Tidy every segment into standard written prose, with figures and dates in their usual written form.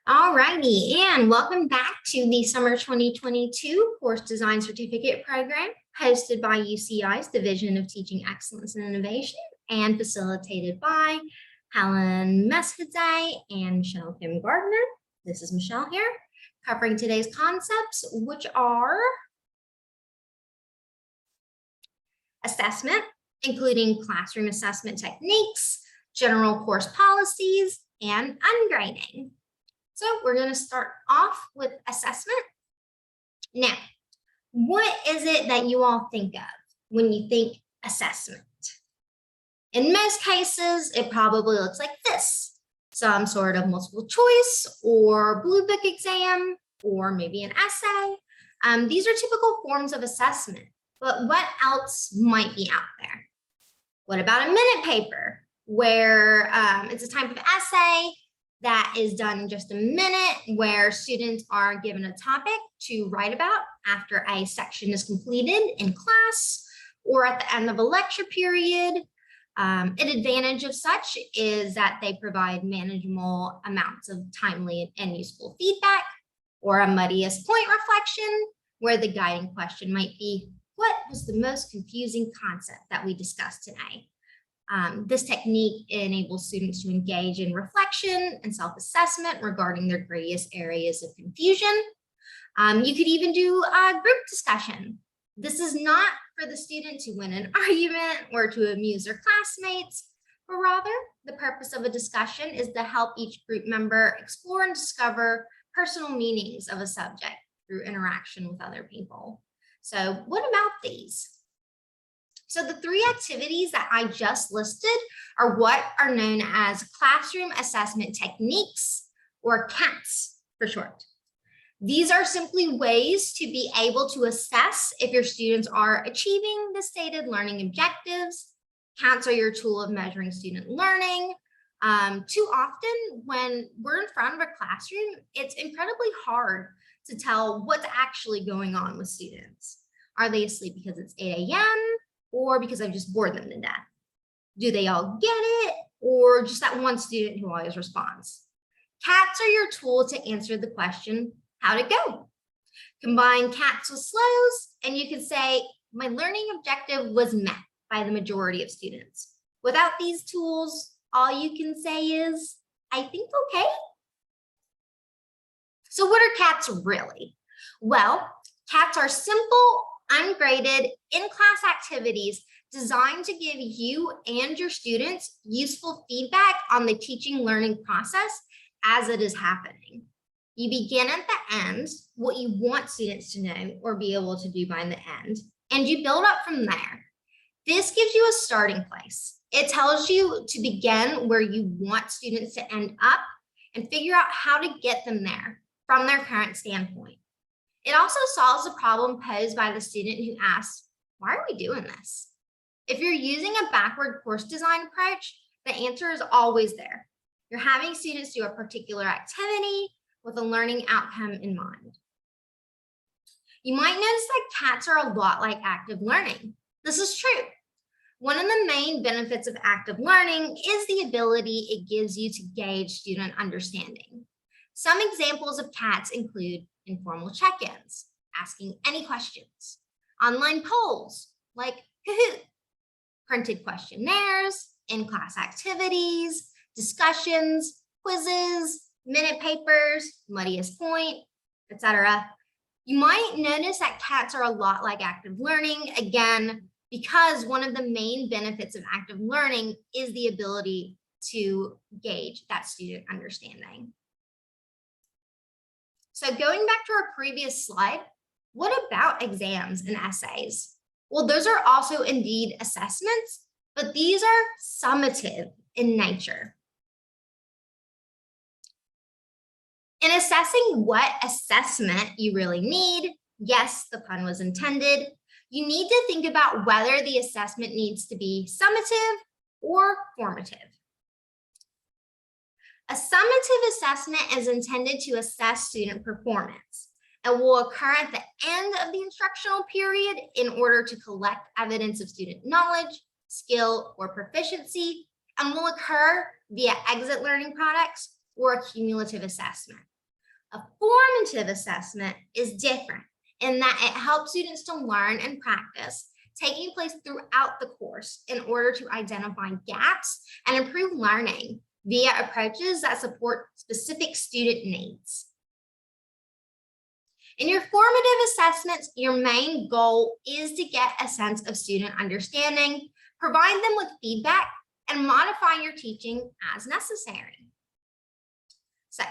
Alrighty, and welcome back to the Summer 2022 Course Design Certificate Program, hosted by UCI's Division of Teaching Excellence and Innovation and facilitated by Helen, Meskhidze, and Michelle Kim Gardner. This is Michelle here, covering today's concepts, which are assessment, including classroom assessment techniques, general course policies, and ungrading. So we're going to start off with assessment. Now, what is it that you all think of when you think assessment? In most cases, it probably looks like this: some sort of multiple choice or blue book exam, or maybe an essay. These are typical forms of assessment, but what else might be out there? What about a minute paper, where it's a type of essay that is done in just a minute, where students are given a topic to write about after a section is completed in class or at the end of a lecture period. An advantage of such is that they provide manageable amounts of timely and useful feedback, or a muddiest point reflection, where the guiding question might be, what was the most confusing concept that we discussed today? This technique enables students to engage in reflection and self-assessment regarding their greatest areas of confusion. You could even do a group discussion. This is not for the student to win an argument or to amuse their classmates, but rather the purpose of a discussion is to help each group member explore and discover personal meanings of a subject through interaction with other people. So what about these? So the three activities that I just listed are what are known as classroom assessment techniques, or CATs for short. These are simply ways to be able to assess if your students are achieving the stated learning objectives. CATs are your tool of measuring student learning. Too often when we're in front of a classroom, it's incredibly hard to tell what's actually going on with students. Are they asleep because it's 8 a.m.? or because I've just bored them to death? Do they all get it, or just that one student who always responds? CATs are your tool to answer the question, how'd it go? Combine CATs with SLOs, and you can say, my learning objective was met by the majority of students. Without these tools, all you can say is, I think okay. So what are CATs really? Well, CATs are simple, ungraded, in-class activities designed to give you and your students useful feedback on the teaching learning process as it is happening. You begin at the end, what you want students to know or be able to do by the end, and you build up from there. This gives you a starting place. It tells you to begin where you want students to end up and figure out how to get them there from their current standpoint. It also solves the problem posed by the student who asks, why are we doing this? If you're using a backward course design approach, the answer is always there. You're having students do a particular activity with a learning outcome in mind. You might notice that CATs are a lot like active learning. This is true. One of the main benefits of active learning is the ability it gives you to gauge student understanding. Some examples of CATs include informal check-ins, asking any questions, online polls like Kahoot, printed questionnaires, in-class activities, discussions, quizzes, minute papers, muddiest point, etc. You might notice that CATs are a lot like active learning, again, because one of the main benefits of active learning is the ability to gauge that student understanding. So going back to our previous slide, what about exams and essays? Well, those are also indeed assessments, but these are summative in nature. In assessing what assessment you really need, yes, the pun was intended, you need to think about whether the assessment needs to be summative or formative. A summative assessment is intended to assess student performance and will occur at the end of the instructional period in order to collect evidence of student knowledge, skill, or proficiency, and will occur via exit learning products or a cumulative assessment. A formative assessment is different in that it helps students to learn and practice taking place throughout the course in order to identify gaps and improve learning via approaches that support specific student needs. In your formative assessments, your main goal is to get a sense of student understanding, provide them with feedback, and modify your teaching as necessary. So,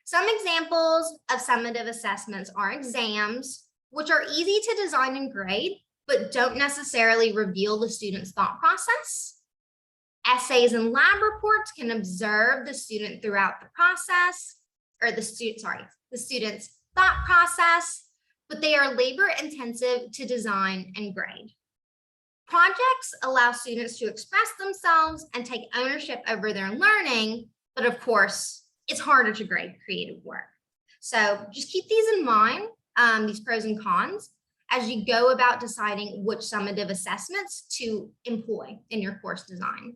some examples of summative assessments are exams, which are easy to design and grade, but don't necessarily reveal the student's thought process. Essays and lab reports can observe the student throughout the process, or the student's thought process, but they are labor intensive to design and grade. Projects allow students to express themselves and take ownership over their learning, but of course, it's harder to grade creative work. So just keep these in mind, these pros and cons, as you go about deciding which summative assessments to employ in your course design.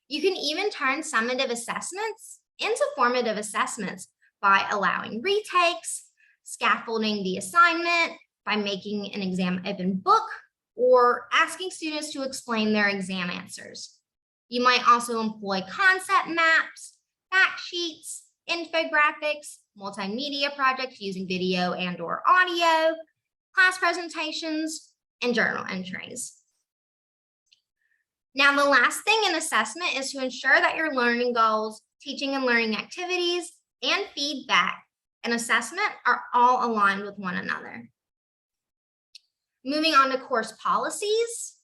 You can even turn summative assessments into formative assessments by allowing retakes, scaffolding the assignment, by making an exam open book, or asking students to explain their exam answers. You might also employ concept maps, fact sheets, infographics, multimedia projects using video and/or audio, class presentations, and journal entries. Now, the last thing in assessment is to ensure that your learning goals, teaching and learning activities, and feedback and assessment are all aligned with one another. Moving on to course policies.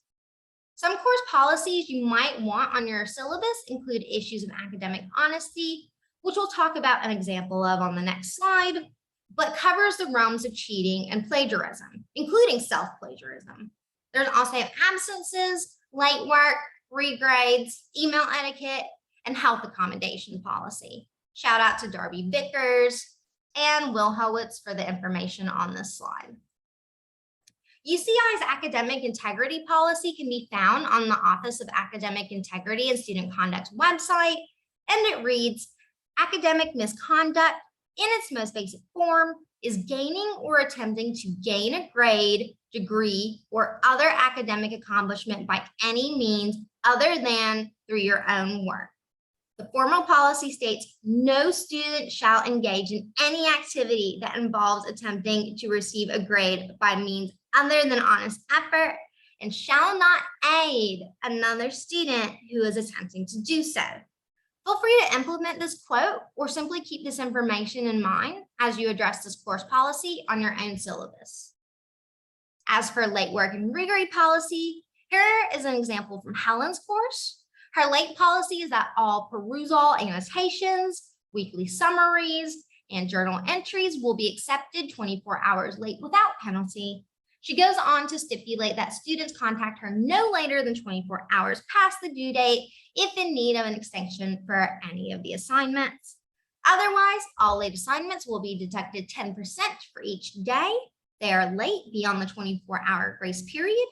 Some course policies you might want on your syllabus include issues of academic honesty, which we'll talk about an example of on the next slide, but covers the realms of cheating and plagiarism, including self-plagiarism. There's also absences, late work, regrades, email etiquette, and health accommodation policy. Shout out to Darby Vickers and Will Howitz for the information on this slide. UCI's academic integrity policy can be found on the Office of Academic Integrity and Student Conduct's website, and it reads, academic misconduct in its most basic form is gaining or attempting to gain a grade, degree, or other academic accomplishment by any means other than through your own work. The formal policy states no student shall engage in any activity that involves attempting to receive a grade by means other than honest effort and shall not aid another student who is attempting to do so. Feel free to implement this quote or simply keep this information in mind as you address this course policy on your own syllabus. As for late work and regrade policy, here is an example from Helen's course. Her late policy is that all perusal annotations, weekly summaries, and journal entries will be accepted 24 hours late without penalty. She goes on to stipulate that students contact her no later than 24 hours past the due date if in need of an extension for any of the assignments. Otherwise, all late assignments will be deducted 10% for each day they are late beyond the 24-hour grace period,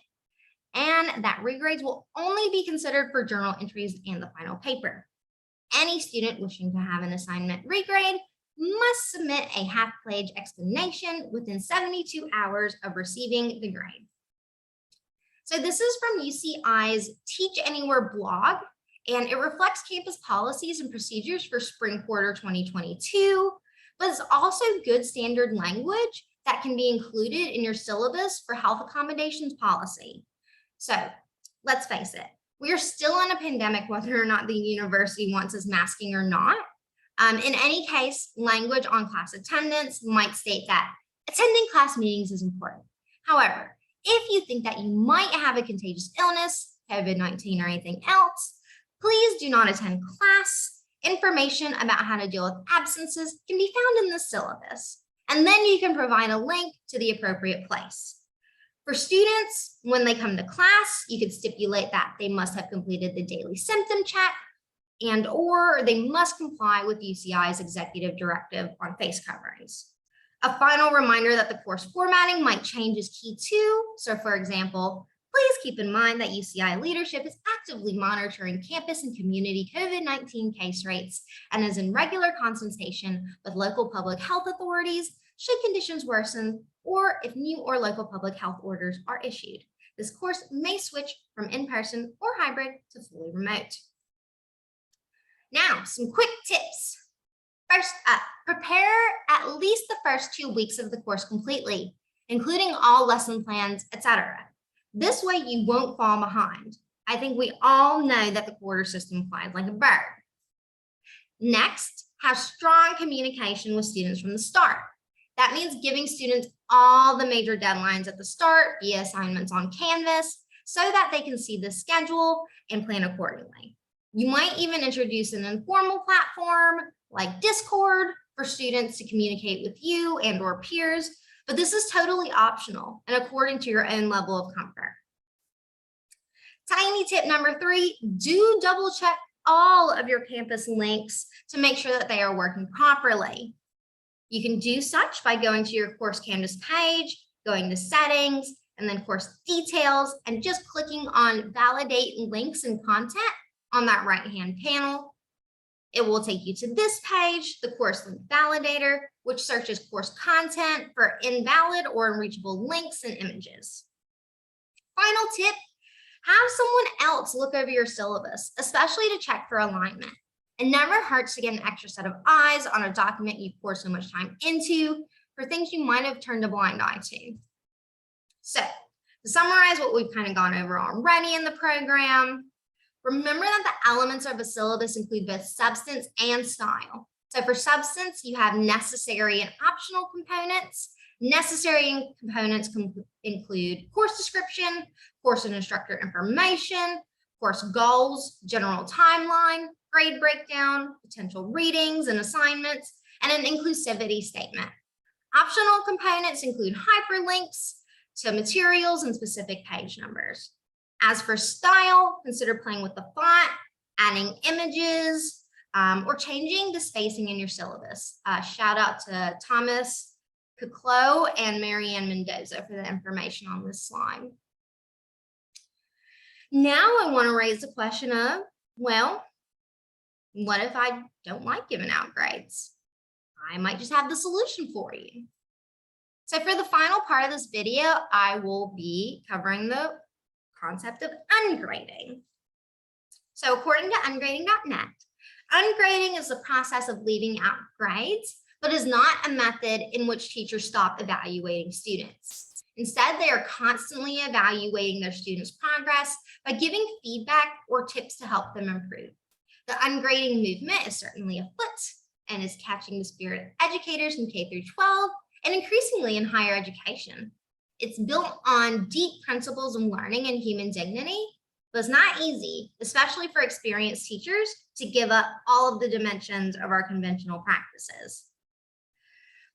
and that regrades will only be considered for journal entries and the final paper. Any student wishing to have an assignment regrade must submit a half-page explanation within 72 hours of receiving the grade. So this is from UCI's Teach Anywhere blog, and it reflects campus policies and procedures for spring quarter 2022, but it's also good standard language that can be included in your syllabus for health accommodations policy. So let's face it, we are still in a pandemic, whether or not the university wants us masking or not. In any case, language on class attendance might state that attending class meetings is important. However, if you think that you might have a contagious illness, COVID-19 or anything else, please do not attend class. Information about how to deal with absences can be found in the syllabus, and then you can provide a link to the appropriate place. For students, when they come to class, you could stipulate that they must have completed the daily symptom check and/or they must comply with UCI's executive directive on face coverings. A final reminder that the course formatting might change is key too. So for example, Please keep in mind that UCI leadership is actively monitoring campus and community COVID-19 case rates and is in regular consultation with local public health authorities should conditions worsen or if new or local public health orders are issued. This course may switch from in-person or hybrid to fully remote. Now, some quick tips. First up, prepare at least the first 2 weeks of the course completely, including all lesson plans, etc. This way you won't fall behind. I think we all know that the quarter system flies like a bird. Next, have strong communication with students from the start. That means giving students all the major deadlines at the start via assignments on Canvas so that they can see the schedule and plan accordingly. You might even introduce an informal platform like Discord for students to communicate with you and or peers, but this is totally optional and according to your own level of comfort. Tiny tip number 3, do double check all of your campus links to make sure that they are working properly. You can do such by going to your course Canvas page, going to settings, and then course details, and just clicking on validate links and content on that right-hand panel. It will take you to this page, the course link validator, which searches course content for invalid or unreachable links and images. Final tip, have someone else look over your syllabus, especially to check for alignment. It never hurts to get an extra set of eyes on a document you pour so much time into for things you might have turned a blind eye to. So, to summarize what we've kind of gone over already in the program, remember that the elements of a syllabus include both substance and style. So for substance, you have necessary and optional components. Necessary components include course description, course and instructor information, course goals, general timeline, grade breakdown, potential readings and assignments, and an inclusivity statement. Optional components include hyperlinks to materials and specific page numbers. As for style, consider playing with the font, adding images, or changing the spacing in your syllabus. Shout out to Thomas Kuclo and Marianne Mendoza for the information on this slide. Now I want to raise the question of, well, what if I don't like giving out grades? I might just have the solution for you. So for the final part of this video, I will be covering the concept of ungrading. So according to ungrading.net, ungrading is the process of leaving out grades, but is not a method in which teachers stop evaluating students. Instead, they are constantly evaluating their students' progress by giving feedback or tips to help them improve. The ungrading movement is certainly afoot and is catching the spirit of educators in K through 12 and increasingly in higher education. It's built on deep principles of learning and human dignity, but it's not easy, especially for experienced teachers, to give up all of the dimensions of our conventional practices.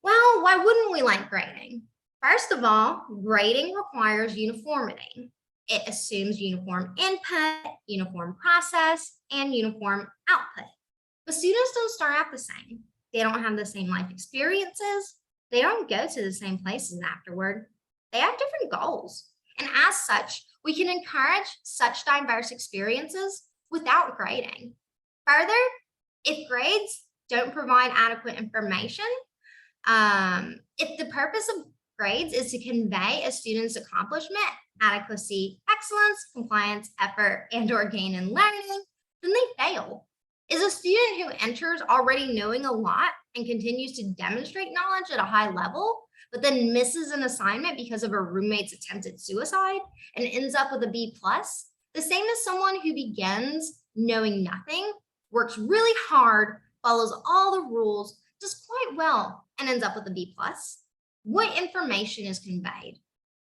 Well, why wouldn't we like grading? First of all, grading requires uniformity. It assumes uniform input, uniform process, and uniform output. But students don't start out the same. They don't have the same life experiences. They don't go to the same places afterward. They have different goals. And as such, we can encourage such diverse experiences without grading. Further, if grades don't provide adequate information, if the purpose of grades is to convey a student's accomplishment, adequacy, excellence, compliance, effort, and or gain in learning, then they fail. Is a student who enters already knowing a lot and continues to demonstrate knowledge at a high level, but then misses an assignment because of a roommate's attempted suicide and ends up with a B+, the same as someone who begins knowing nothing, works really hard, follows all the rules, does quite well, and ends up with a B+? What information is conveyed?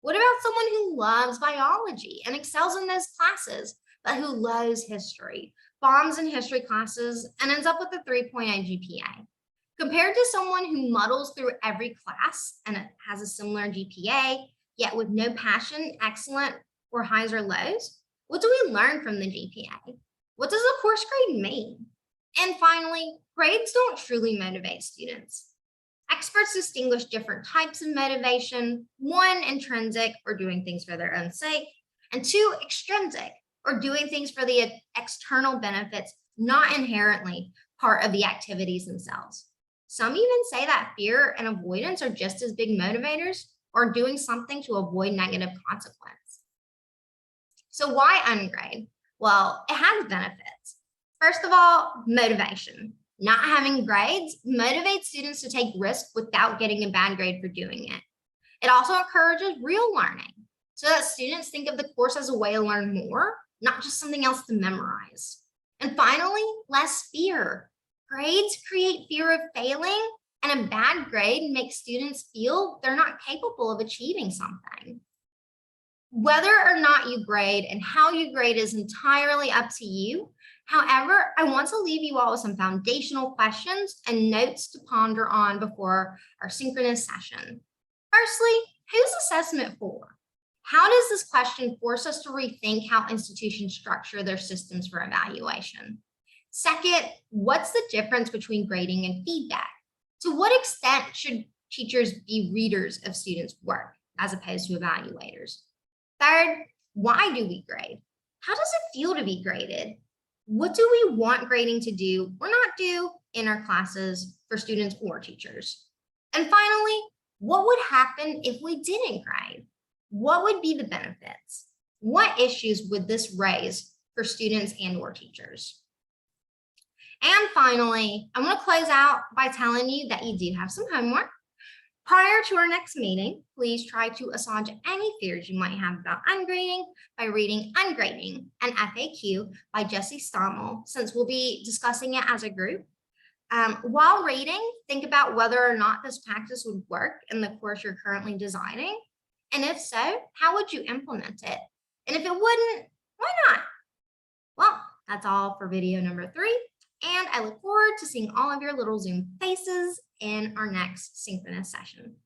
What about someone who loves biology and excels in those classes, but who loves history, bombs in history classes, and ends up with a 3.0 GPA? Compared to someone who muddles through every class and has a similar GPA, yet with no passion, excellent, or highs or lows, what do we learn from the GPA? What does a course grade mean? And finally, grades don't truly motivate students. Experts distinguish different types of motivation, one intrinsic or doing things for their own sake, And 2, extrinsic, or doing things for the external benefits, not inherently part of the activities themselves. Some even say that fear and avoidance are just as big motivators, or doing something to avoid negative consequence. So why ungrade? Well, it has benefits. First of all, motivation. Not having grades motivates students to take risks without getting a bad grade for doing it. It also encourages real learning, so that students think of the course as a way to learn more, not just something else to memorize. And finally, less fear. Grades create fear of failing, and a bad grade makes students feel they're not capable of achieving something. Whether or not you grade and how you grade is entirely up to you. However, I want to leave you all with some foundational questions and notes to ponder on before our synchronous session. Firstly, who's assessment for? How does this question force us to rethink how institutions structure their systems for evaluation? Second, what's the difference between grading and feedback? To what extent should teachers be readers of students' work as opposed to evaluators? Third, why do we grade? How does it feel to be graded? What do we want grading to do or not do in our classes for students or teachers? And finally, what would happen if we didn't grade? What would be the benefits? What issues would this raise for students and or teachers? And finally, I'm going to close out by telling you that you do have some homework. Prior to our next meeting, please try to assuage any fears you might have about ungrading by reading Ungrading, an FAQ by Jesse Stommel, since we'll be discussing it as a group. While reading, think about whether or not this practice would work in the course you're currently designing. And if so, how would you implement it? And if it wouldn't, why not? Well, that's all for video number 3. And I look forward to seeing all of your little Zoom faces in our next synchronous session.